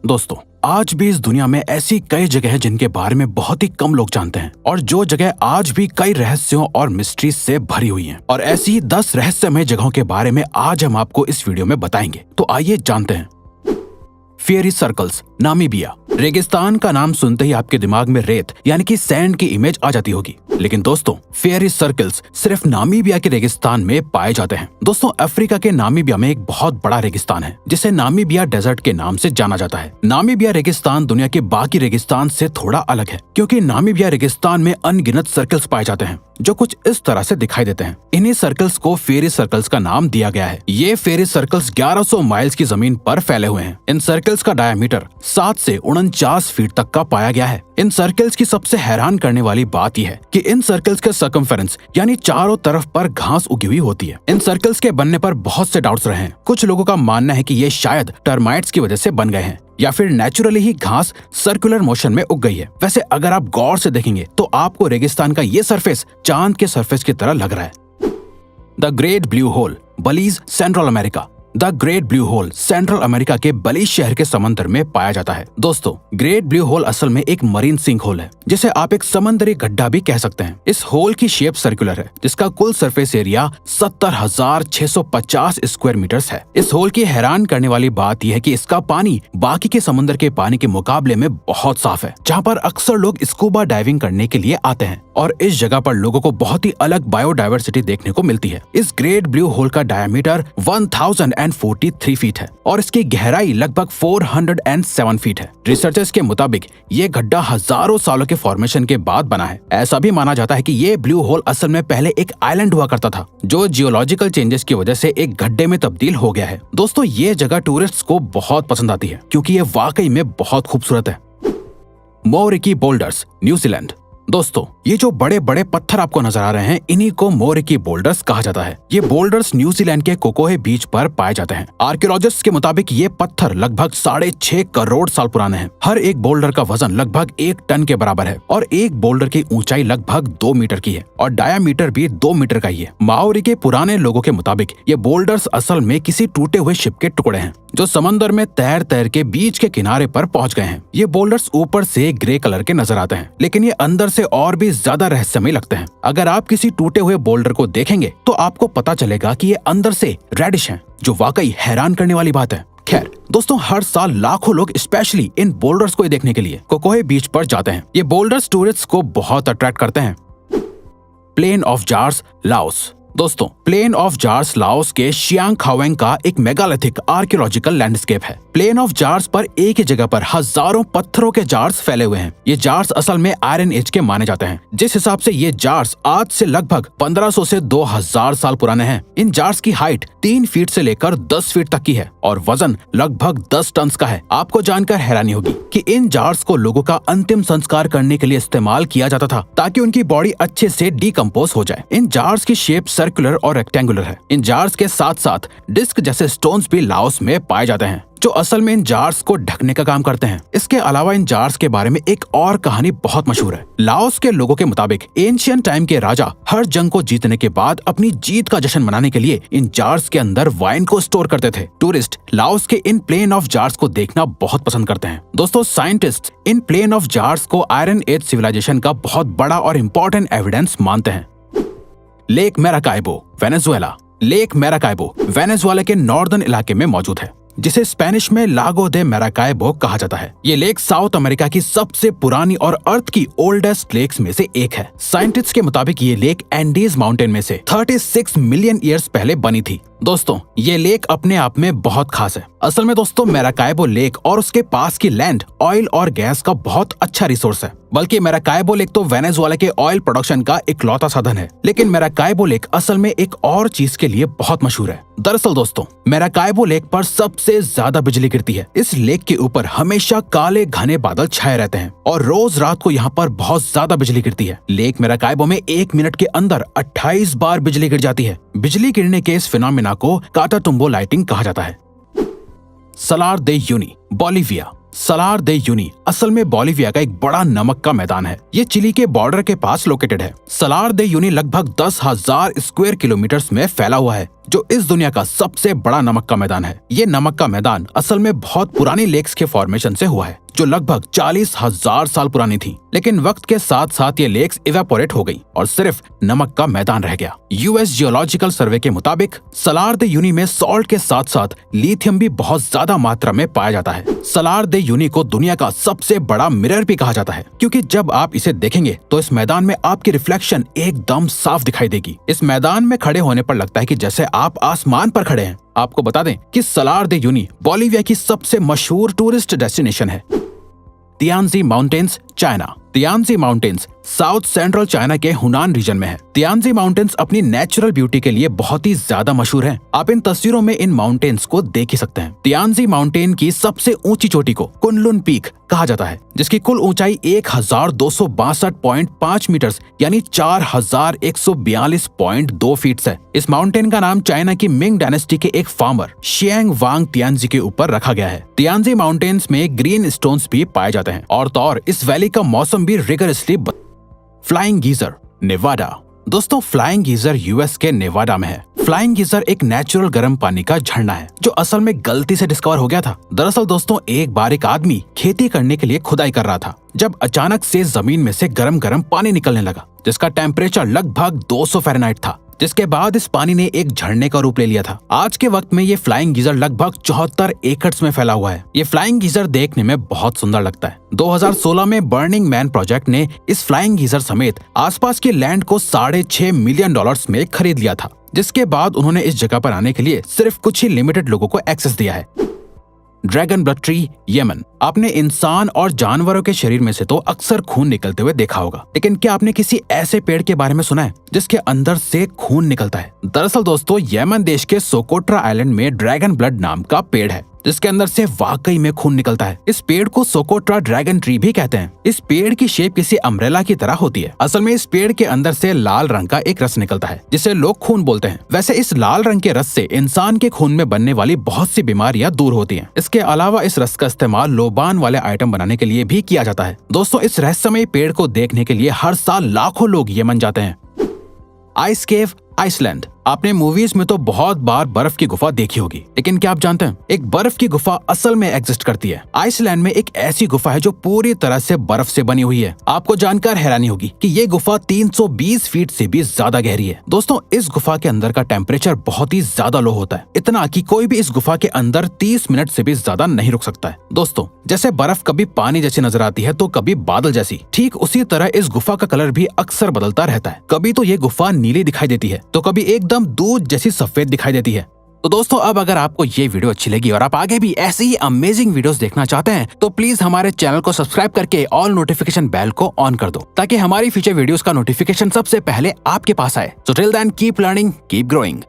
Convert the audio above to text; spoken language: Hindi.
दोस्तों, आज भी इस दुनिया में ऐसी कई जगह हैं जिनके बारे में बहुत ही कम लोग जानते हैं और जो जगह आज भी कई रहस्यों और मिस्ट्री से भरी हुई हैं। और ऐसी ही 10 रहस्यमय जगहों के बारे में आज हम आपको इस वीडियो में बताएंगे। तो आइए जानते हैं। Fairy circles, Namibia. रेगिस्तान का नाम सुनते ही आपके दिमाग में रेत यानी कि सैंड की इमेज आ जाती होगी, लेकिन दोस्तों फेयरी सर्कल्स सिर्फ नामीबिया के रेगिस्तान में पाए जाते हैं। दोस्तों, अफ्रीका के नामीबिया में एक बहुत बड़ा रेगिस्तान है जिसे नामीबिया डेजर्ट के नाम से जाना जाता है। नामीबिया रेगिस्तान दुनिया के बाकी रेगिस्तान से थोड़ा अलग है क्योंकि नामीबिया रेगिस्तान में अनगिनत सर्कल्स पाए जाते हैं जो कुछ इस तरह से दिखाई देते हैं। इन्हीं सर्कल्स को फेयरी सर्कल्स का नाम दिया गया है। ये फेयरी सर्कल्स 1100 माइल्स की जमीन पर फैले हुए हैं। इन सर्कल्स का डायमीटर 7 से 49 फीट तक का पाया गया है। इन सर्कल्स की सबसे हैरान करने वाली बात यह है कि इन सर्कल्स के सर्कमफेरेंस यानी चारों तरफ पर घास उगी हुई होती है। इन सर्कल्स के बनने पर बहुत से डाउट्स रहे हैं। कुछ लोगों का मानना है कि ये शायद टर्माइट्स की वजह से बन गए हैं या फिर नेचुरली ही घास सर्कुलर मोशन में उग गई है। वैसे अगर आप गौर से देखेंगे तो आपको रेगिस्तान का ये सरफेस चांद के सरफेस की तरह लग रहा है। The great blue hole, Belize, central America. The great blue hole central America के बलीज शहर के समंदर में पाया जाता है। दोस्तों, ग्रेट ब्लू होल असल में एक मरीन सिंक होल है जिसे आप एक समंदरी गड्ढा भी कह सकते हैं। इस होल की शेप सर्कुलर है जिसका कुल सरफेस एरिया 70,650 स्क्वायर मीटर्स है। इस होल की हैरान करने वाली बात यह है कि इसका पानी बाकी के समंदर के पानी के मुकाबले में बहुत साफ है, जहाँ पर अक्सर लोग स्कूबा डाइविंग करने के लिए आते हैं और इस जगह पर लोगों को बहुत ही अलग बायोडाइवर्सिटी देखने को मिलती है। इस ग्रेट ब्लू होल का डायमीटर 1043 फीट है और इसकी गहराई लगभग 407 फीट है। रिसर्चर्स के मुताबिक ये गड्ढा हजारों सालों के फॉर्मेशन के बाद बना है। ऐसा भी माना जाता है कि ये ब्लू होल असल में पहले एक आइलैंड हुआ करता था जो जियोलॉजिकल चेंजेस की वजह से एक गड्ढे में तब्दील हो गया है। दोस्तों, ये जगह टूरिस्ट्स को बहुत पसंद आती है क्योंकि ये वाकई में बहुत खूबसूरत है। मोरिकी बोल्डर्स, न्यूजीलैंड। दोस्तों, ये जो बड़े बड़े पत्थर आपको नजर आ रहे हैं इन्हीं को मोरिकी बोल्डर्स कहा जाता है। ये बोल्डर्स न्यूजीलैंड के कोकोहे बीच पर पाए जाते हैं। आर्कियोलॉजिस्ट्स के मुताबिक ये पत्थर लगभग 6.5 करोड़ साल पुराने हैं। हर एक बोल्डर का वजन लगभग 1 टन के बराबर है और एक बोल्डर की ऊंचाई लगभग 2 मीटर की है और डायामीटर भी 2 मीटर का ही है। माओरी के पुराने लोगों के मुताबिक ये बोल्डर्स असल में किसी टूटे हुए शिप के टुकड़े हैं जो समंदर में तैर तैर के बीच के किनारे पर पहुंच गए हैं। ये बोल्डर्स ऊपर से ग्रे कलर के नजर आते हैं, लेकिन ये अंदर से और भी ज्यादा रहस्यमय लगते हैं। अगर आप किसी टूटे हुए बोल्डर को देखेंगे तो आपको पता चलेगा कि ये अंदर से रेडिश हैं, जो वाकई हैरान करने वाली बात है। खैर दोस्तों, हर साल लाखों लोग स्पेशली इन बोल्डर्स को देखने के लिए कोकोहे बीच पर जाते हैं। ये बोल्डर्स टूरिस्ट को बहुत अट्रैक्ट करते हैं। Plain of jars, Laos. दोस्तों, प्लेन ऑफ जार्स लाओस के शियांग खावेंग का एक मेगालिथिक आर्कियोलॉजिकल लैंडस्केप है। प्लेन ऑफ जार्स पर एक ही जगह पर हजारों पत्थरों के जार्स फैले हुए हैं। ये जार्स असल में आयरन एज के माने जाते हैं, जिस हिसाब से ये जार्स आज से लगभग 1500 से 2000 साल पुराने हैं। इन जार्स की हाइट 3 फीट से लेकर 10 फीट तक की है और वजन लगभग 10 टन का है। आपको जानकर हैरानी होगी कि इन जार्स को लोगों का अंतिम संस्कार करने के लिए इस्तेमाल किया जाता था ताकि उनकी बॉडी अच्छे से डिकम्पोज हो जाए। इन जार्स की शेप सर्कुलर और रेक्टेंगुलर है। इन जार्स के साथ साथ डिस्क जैसे स्टोन्स भी लाओस में पाए जाते हैं जो असल में इन जार्स को ढकने का काम करते हैं। इसके अलावा इन जार्स के बारे में एक और कहानी बहुत मशहूर है। लाओस के लोगों के मुताबिक एंशिएंट टाइम के राजा हर जंग को जीतने के बाद अपनी जीत का जश्न मनाने के लिए इन जार्स के अंदर वाइन को स्टोर करते थे। टूरिस्ट लाओस के इन प्लेन ऑफ जार्स को देखना बहुत पसंद करते हैं। दोस्तों, साइंटिस्ट इन प्लेन ऑफ जार्स को आयरन एज सिविलाइजेशन का बहुत बड़ा और इम्पोर्टेंट एविडेंस मानते हैं। Lake Maracaibo, Venezuela. Lake Maracaibo Venezuela के नॉर्दर्न इलाके में मौजूद है जिसे स्पेनिश में लागो दे मैराकाइबो कहा जाता है। ये लेक साउथ अमेरिका की सबसे पुरानी और अर्थ की ओल्डेस्ट लेक्स में से एक है। साइंटिस्ट के मुताबिक ये लेक एंडीज माउंटेन में से 36 मिलियन ईयर्स पहले बनी थी। दोस्तों, ये लेक अपने आप में बहुत खास है। असल में दोस्तों, मैराकाइबो लेक और उसके पास की लैंड ऑयल और गैस का बहुत अच्छा रिसोर्स है। बल्कि मैराकाइबो लेक तो वेनेजुएला के ऑयल प्रोडक्शन का इकलौता साधन है, लेकिन मैराकाइबो लेक असल में एक और चीज के लिए बहुत मशहूर है। दरअसल दोस्तों, मैराकाइबो लेक पर सबसे ज्यादा बिजली गिरती है। इस लेक के ऊपर हमेशा काले घने बादल छाए रहते हैं और रोज रात को यहाँ पर बहुत ज्यादा बिजली गिरती है। लेक मैराकाइबो में 1 मिनट के अंदर 28 बार बिजली गिर जाती है। बिजली गिरने के इस फिनोमेना को काटाटुम्बो लाइटिंग कहा जाता है। सलार दे यूनी, बोलिविया। सलार दे यूनी असल में बोलिविया का एक बड़ा नमक का मैदान है। ये चिली के बॉर्डर के पास लोकेटेड है। सलार दे यूनी लगभग 10,000 स्क्वायर किलोमीटर्स में फैला हुआ है जो इस दुनिया का सबसे बड़ा नमक का मैदान है। ये नमक का मैदान असल में बहुत पुरानी लेक्स के फॉर्मेशन से हुआ है, जो लगभग 40,000 साल पुरानी थी। लेकिन वक्त के साथ साथ ये लेक्स इवेपोरेट हो गई और सिर्फ नमक का मैदान रह गया। यूएस जियोलॉजिकल सर्वे के मुताबिक सलार दे यूनी में सॉल्ट के साथ साथ लिथियम भी बहुत ज्यादा मात्रा में पाया जाता है। सलार दे यूनी को दुनिया का सबसे बड़ा मिरर भी कहा जाता है, क्योंकि जब आप इसे देखेंगे तो इस मैदान में आपकी रिफ्लेक्शन एकदम साफ दिखाई देगी। इस मैदान में खड़े होने पर लगता है कि जैसे आप आसमान पर खड़े हैं। आपको बता दें कि सलार दे यूनी बोलिविया की सबसे मशहूर टूरिस्ट डेस्टिनेशन है। Tianzi mountains, China. Tianzi mountains south central China के हुनान रीजन में है। तियानजी माउंटेन्स अपनी नेचुरल ब्यूटी के लिए बहुत ही ज्यादा मशहूर हैं। आप इन तस्वीरों में इन माउंटेन्स को देख ही सकते हैं। तियानजी माउंटेन की सबसे ऊंची चोटी को कुनलुन पीक कहा जाता है, जिसकी कुल ऊंचाई 1262.5 मीटर यानी 4142.2 फीट है। इस माउंटेन का नाम चाइना की मिंग डायनेस्टी के एक फार्मर शियांग वांग तियानजी के ऊपर रखा गया है। तियानजी माउंटेन्स में ग्रीन स्टोन्स भी पाए जाते हैं और तो और इस वैली का मौसम भी रिगरसली। Flying geyser, Nevada. दोस्तों, फ्लाइंग गीजर यूएस के नेवाडा में है। फ्लाइंग गीजर एक नेचुरल गर्म पानी का झरना है जो असल में गलती से डिस्कवर हो गया था। दरअसल दोस्तों, एक बार एक आदमी खेती करने के लिए खुदाई कर रहा था, जब अचानक से जमीन में से गरम गरम पानी निकलने लगा, जिसका टेम्परेचर लगभग 200 फ़ारेनहाइट था, जिसके बाद इस पानी ने एक झरने का रूप ले लिया था। आज के वक्त में ये फ्लाइंग गीजर लगभग 74 एकड़ में फैला हुआ है। ये फ्लाइंग गीजर देखने में बहुत सुंदर लगता है। 2016 में बर्निंग मैन प्रोजेक्ट ने इस फ्लाइंग गीजर समेत आसपास की लैंड को $6.5 मिलियन में खरीद लिया था, जिसके बाद उन्होंने इस जगह पर आने के लिए सिर्फ कुछ ही लिमिटेड लोगों को एक्सेस दिया है। Dragon blood tree, Yemen. आपने इंसान और जानवरों के शरीर में से तो अक्सर खून निकलते हुए देखा होगा, लेकिन क्या आपने किसी ऐसे पेड़ के बारे में सुना है जिसके अंदर से खून निकलता है? दरअसल दोस्तों, यमन देश के सोकोट्रा आइलैंड में ड्रैगन ब्लड नाम का पेड़ है, जिसके अंदर से वाकई में खून निकलता है। इस पेड़ को सोकोट्रा ड्रैगन ट्री भी कहते हैं। इस पेड़ की शेप किसी अम्ब्रेला की तरह होती है। असल में इस पेड़ के अंदर से लाल रंग का एक रस निकलता है, जिसे लोग खून बोलते हैं। वैसे इस लाल रंग के रस से इंसान के खून में बनने वाली बहुत सी बीमारियां दूर होती हैं। इसके अलावा इस रस का इस्तेमाल लोबान वाले आइटम बनाने के लिए भी किया जाता है। दोस्तों, इस रहस्यमय पेड़ को देखने के लिए हर साल लाखों लोग यमन जाते हैं। आइस केव, आइसलैंड। आपने मूवीज में तो बहुत बार बर्फ की गुफा देखी होगी, लेकिन क्या आप जानते हैं एक बर्फ की गुफा असल में एग्जिस्ट करती है। आइसलैंड में एक ऐसी गुफा है जो पूरी तरह से बर्फ से बनी हुई है। आपको जानकर हैरानी होगी कि ये गुफा 320 फीट से भी ज्यादा गहरी है। दोस्तों, इस गुफा के अंदर का टेम्परेचर बहुत ही ज्यादा लो होता है, इतना कि कोई भी इस गुफा के अंदर 30 मिनट से भी ज्यादा नहीं रुक सकता है। दोस्तों, जैसे बर्फ कभी पानी जैसी नजर आती है तो कभी बादल जैसी, ठीक उसी तरह इस गुफा का कलर भी अक्सर बदलता रहता है। कभी तो ये गुफा नीली दिखाई देती है तो कभी एकदम दूध जैसी सफेद दिखाई देती है। तो दोस्तों, अब अगर आपको ये वीडियो अच्छी लगी और आप आगे भी ऐसी ही अमेजिंग वीडियोस देखना चाहते हैं तो प्लीज हमारे चैनल को सब्सक्राइब करके ऑल नोटिफिकेशन बेल को ऑन कर दो, ताकि हमारी फ्यूचर वीडियोस का नोटिफिकेशन सबसे पहले आपके पास आए। So till then keep learning, keep growing.